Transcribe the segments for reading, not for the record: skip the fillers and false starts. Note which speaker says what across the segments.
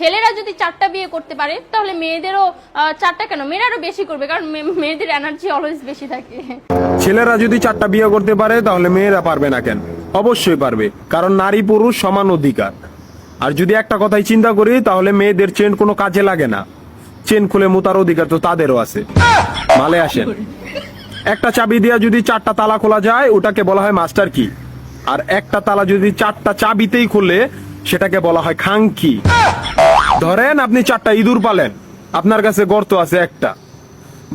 Speaker 1: ছেলেরা যদি 4টা বিয়ে করতে পারে তাহলে মেয়েদেরও 4টা কেন, মেয়েরা আরো বেশি করবে, কারণ মেয়েদের এনার্জি অলওয়েজ বেশি থাকে।
Speaker 2: ছেলেরা যদি 4টা বিয়ে করতে পারে তাহলে মেয়েরা পারবে না কেন? অবশ্যই পারবে, কারণ নারী পুরুষ সমান অধিকার। আর যদি একটা কথাই চিন্তা করি তাহলে মেয়েদের চেন কোনো কাজে লাগে না, চেন খুলে মুতার অধিকার তো তাদেরও আছে। মালে আসেন, একটা চাবি দিয়া যদি 4টা তালা খোলা যায় ওটাকে বলা হয় মাস্টার কি, আর একটা তালা যদি 4টা চাবিতেই খুলে সেটাকে বলা হয় খাঙ্কি। ধরেন আপনি 4টা ইঁদুর পালেন, আপনার কাছে গর্ত আছে একটা,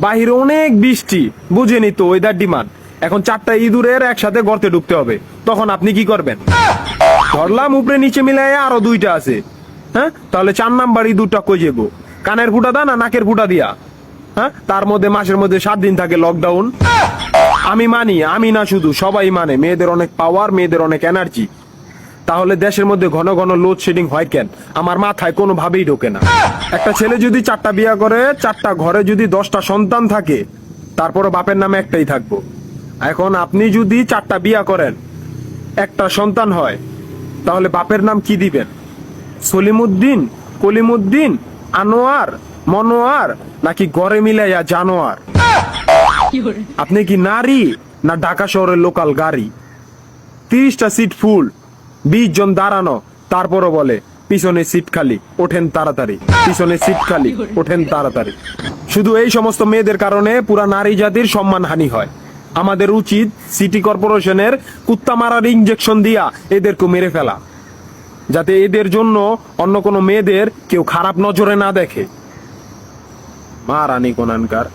Speaker 2: বাহিরে অনেক বৃষ্টি, বুঝেনি তো ওয়েদার ডিমান্ড, এখন 4টা ইঁদুরের একসাথে গর্তে ঢুকতে হবে, তখন আপনি কি করবেন? ধরলাম উপরে নিচে মিলাই আরো 2টা আছে, হ্যাঁ, তাহলে 4 নাম্বার ইঁদুরটা কই যাবো? কানের ফুটা দা না নাকের ফুটা দিয়া? হ্যাঁ, তার মধ্যে মাসের মধ্যে 7 দিন থাকে লকডাউন। আমি মানি, আমি না শুধু সবাই মানে মেয়েদের অনেক পাওয়ার, মেয়েদের অনেক এনার্জি। তাহলে দেশের মধ্যে ঘন ঘন লোডশেডিং হয় কেন? আমার মাথায় কোনোভাবেই ঢোকে না। একটা ছেলে যদি 4টা বিয়ে করে, 4টা ঘরে যদি 10টা সন্তান থাকে, তারপরে বাপের নামে একটাই থাকবো। এখন আপনি যদি 4টা বিয়ে করেন, একটা সন্তান হয়, তাহলে বাপের নাম কি দিবেন? সলিমুদ্দিন, কলিমুদ্দিন, আনোয়ার, মনোয়ার, নাকি গড়ে মিলাইয়া জানোয়ার? আপনি কি নারী না ঢাকা শহরের লোকাল গাড়ি? 30টা সিট ফুল, 20 জন দাঁড়ানো, তারপরও বলে পিছনে সিট খালি, ওঠেন তাড়াতাড়ি, পিছনে সিট খালি, ওঠেন তাড়াতাড়ি। শুধু এই সমস্ত মেয়েদের কারণে পুরা নারী জাতির সম্মানহানি হয়। আমাদের উচিত সিটি কর্পোরেশনের কুত্তা মারার ইনজেকশন দিয়া এদেরকে মেরে ফেলা, যাতে এদের জন্য অন্য কোনো মেয়েদের কেউ খারাপ নজরে না দেখে। মারানি কোনানকার।